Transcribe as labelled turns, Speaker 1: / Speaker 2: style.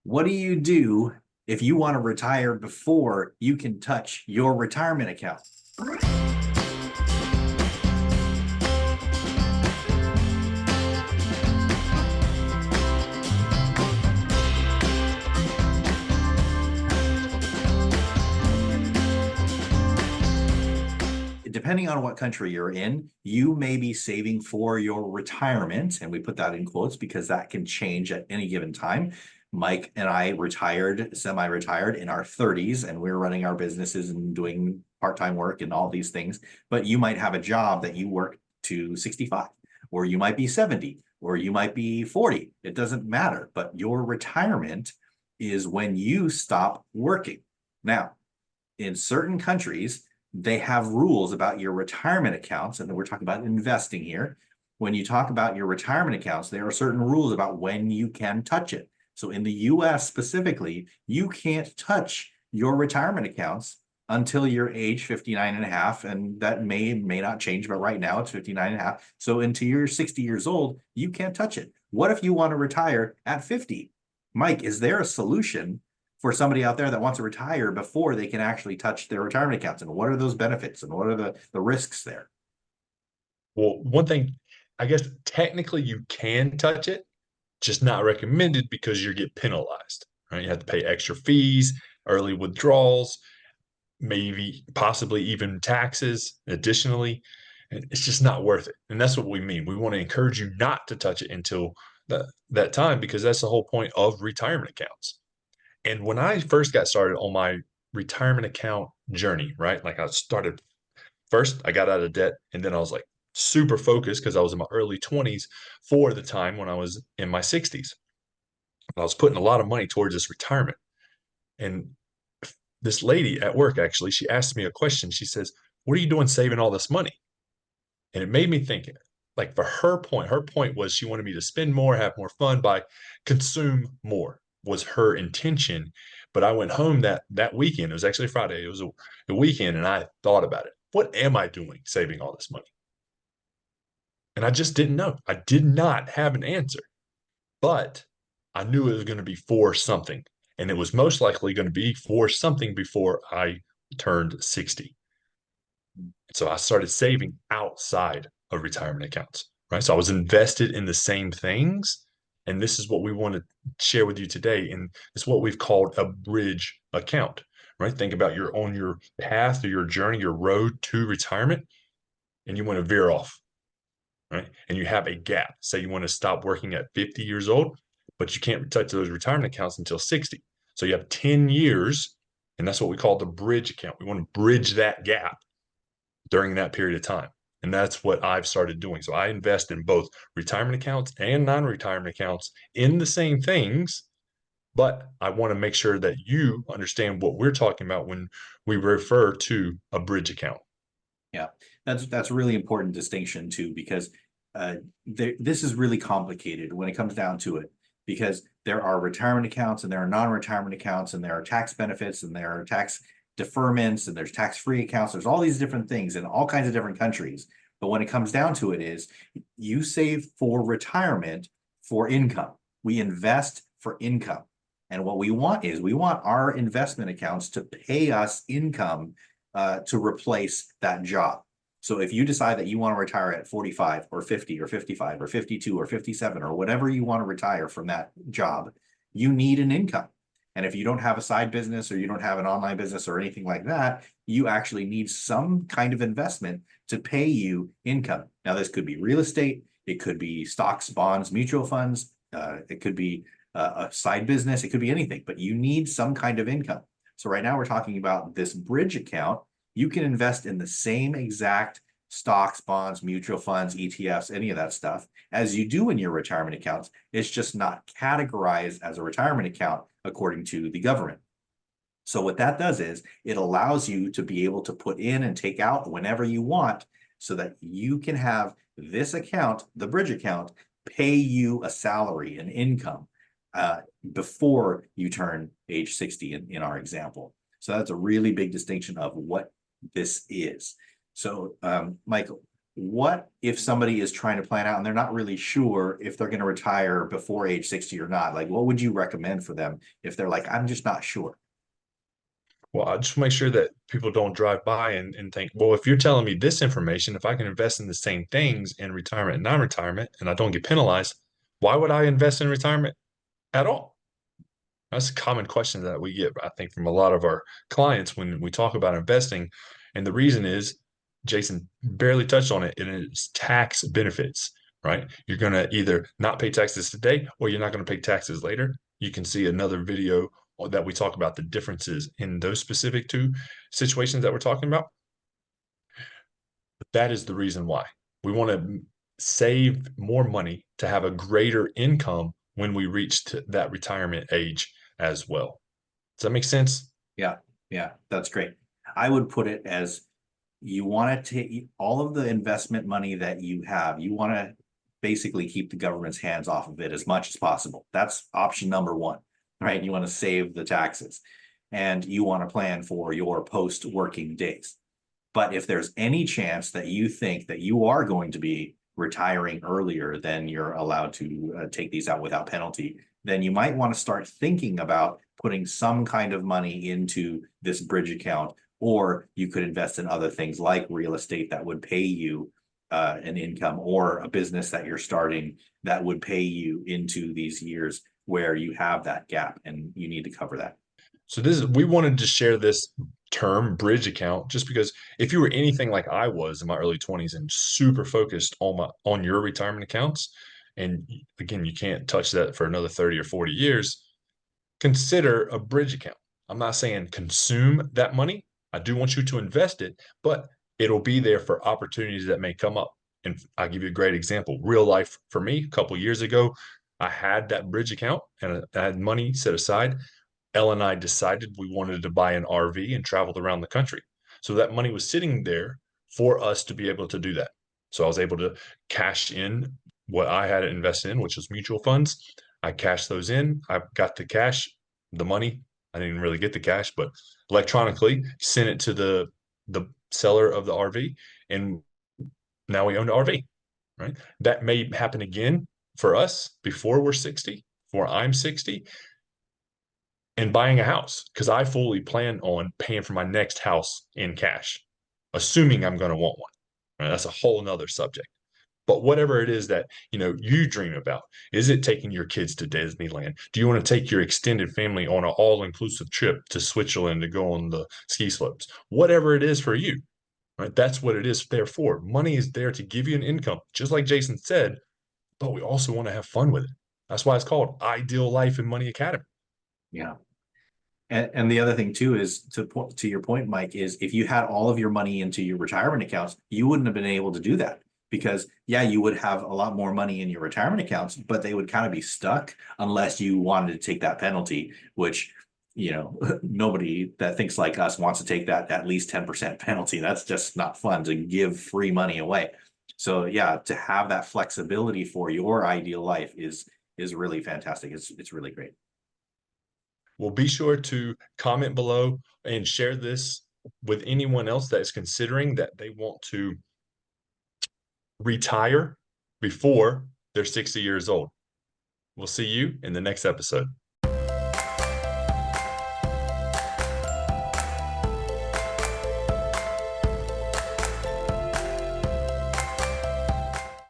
Speaker 1: What do you do if you want to retire before you can touch your retirement account? Depending on what country you're in, you may be saving for your retirement. And we put that in quotes because that can change at any given time. Mike and I retired, semi-retired in our 30s, and we're running our businesses and doing part-time work and all these things. But you might have a job that you work to 65, or you might be 70, or you might be 40. It doesn't matter. But your retirement is when you stop working. Now, in certain countries, they have rules about your retirement accounts, and we're talking about investing here. When you talk about your retirement accounts, there are certain rules about when you can touch it. So in the US specifically, you can't touch your retirement accounts until you're age 59 and a half, and that may not change, but right now it's 59 and a half. So until you're 60 years old, you can't touch it. What if you want to retire at 50? Mike, is there a solution for somebody out there that wants to retire before they can actually touch their retirement accounts? And what are those benefits and what are the risks there?
Speaker 2: Well, one thing, I guess technically you can touch it, just not recommended because you get penalized, right? You have to pay extra fees, early withdrawals, maybe possibly even taxes additionally. And it's just not worth it. And that's what we mean. We want to encourage you not to touch it until that time, because that's the whole point of retirement accounts. And when I first got started on my retirement account journey, right? Like I started first, I got out of debt, and then I was like super focused because I was in my early 20s for the time when I was in my 60s. I was putting a lot of money towards this retirement. And this lady at work, actually, she asked me a question. She says, "What are you doing saving all this money?" And it made me think, like, for her point was she wanted me to spend more, have more fun, by consume more was her intention. But I went home that weekend. It was actually Friday. It was a weekend, and I thought about it. What am I doing saving all this money? And I just didn't know. I did not have an answer, but I knew it was going to be for something. And it was most likely going to be for something before I turned 60. So I started saving outside of retirement accounts, right? So I was invested in the same things. And this is what we want to share with you today. And it's what we've called a bridge account, right? Think about you're on your path or your journey, your road to retirement, and you want to veer off, right? And you have a gap. Say you want to stop working at 50 years old, but you can't touch those retirement accounts until 60. So you have 10 years, and that's what we call the bridge account. We want to bridge that gap during that period of time. And that's what I've started doing. So I invest in both retirement accounts and non-retirement accounts in the same things, but I want to make sure that you understand what we're talking about when we refer to a bridge account.
Speaker 1: Yeah, that's a really important distinction too, because this is really complicated when it comes down to it, because there are retirement accounts and there are non-retirement accounts and there are tax benefits and there are tax deferments and there's tax-free accounts. There's all these different things in all kinds of different countries. But when it comes down to it is you save for retirement for income. We invest for income. And what we want is we want our investment accounts to pay us income to replace that job. So if you decide that you want to retire at 45 or 50 or 55 or 52 or 57 or whatever you want to retire from that job, you need an income. And if you don't have a side business or you don't have an online business or anything like that, you actually need some kind of investment to pay you income. Now, this could be real estate. It could be stocks, bonds, mutual funds. It could be a side business. It could be anything, but you need some kind of income. So right now we're talking about this bridge account. You can invest in the same exact stocks, bonds, mutual funds, ETFs, any of that stuff as you do in your retirement accounts. It's just not categorized as a retirement account according to the government. So what that does is it allows you to be able to put in and take out whenever you want so that you can have this account, the bridge account, pay you a salary, an income before you turn age 60 in our example. So that's a really big distinction of what this is. So, Michael, what if somebody is trying to plan out and they're not really sure if they're going to retire before age 60 or not? Like, what would you recommend for them if they're like, I'm just not sure?
Speaker 2: Well, I just make sure that people don't drive by and think, well, if you're telling me this information, if I can invest in the same things in retirement and non-retirement and I don't get penalized, why would I invest in retirement at all? That's a common question that we get, I think, from a lot of our clients when we talk about investing. And the reason is, Jason barely touched on it, and it's tax benefits, right? You're going to either not pay taxes today or you're not going to pay taxes later. You can see another video that we talk about the differences in those specific two situations that we're talking about. But that is the reason why we want to save more money to have a greater income when we reach to that retirement age as well. Does that make sense?
Speaker 1: Yeah, yeah, that's great. I would put it as you want to take all of the investment money that you have, you want to basically keep the government's hands off of it as much as possible. That's option number one, right? You want to save the taxes and you want to plan for your post-working days. But if there's any chance that you think that you are going to be retiring earlier than you're allowed to take these out without penalty, then you might want to start thinking about putting some kind of money into this bridge account, or you could invest in other things like real estate that would pay you an income, or a business that you're starting that would pay you into these years where you have that gap and you need to cover that.
Speaker 2: So we wanted to share this term bridge account just because if you were anything like I was in my early 20s and super focused on your retirement accounts, and again, you can't touch that for another 30 or 40 years, consider a bridge account. I'm not saying consume that money. I do want you to invest it, but it'll be there for opportunities that may come up. And I'll give you a great example. Real life for me, a couple years ago, I had that bridge account and I had money set aside. Elle and I decided we wanted to buy an RV and traveled around the country. So that money was sitting there for us to be able to do that. So I was able to cash in what I had invested in, which was mutual funds. I cashed those in. I got the cash, the money. I didn't really get the cash, but electronically sent it to the seller of the RV, and now we own the RV. Right? That may happen again for us before we're 60, before I'm 60, and buying a house because I fully plan on paying for my next house in cash, assuming I'm going to want one. Right? That's a whole nother subject. But whatever it is that you dream about, is it taking your kids to Disneyland? Do you want to take your extended family on an all-inclusive trip to Switzerland to go on the ski slopes? Whatever it is for you, right? That's what it is there for. Money is there to give you an income, just like Jason said, but we also want to have fun with it. That's why it's called Ideal Life and Money Academy.
Speaker 1: Yeah. And the other thing too is to your point, Mike, is if you had all of your money into your retirement accounts, you wouldn't have been able to do that because yeah, you would have a lot more money in your retirement accounts, but they would kind of be stuck unless you wanted to take that penalty, which nobody that thinks like us wants to take that at least 10% penalty. That's just not fun to give free money away. So yeah, to have that flexibility for your ideal life is really fantastic. It's really great.
Speaker 2: Well, be sure to comment below and share this with anyone else that is considering that they want to retire before they're 60 years old. We'll see you in the next episode.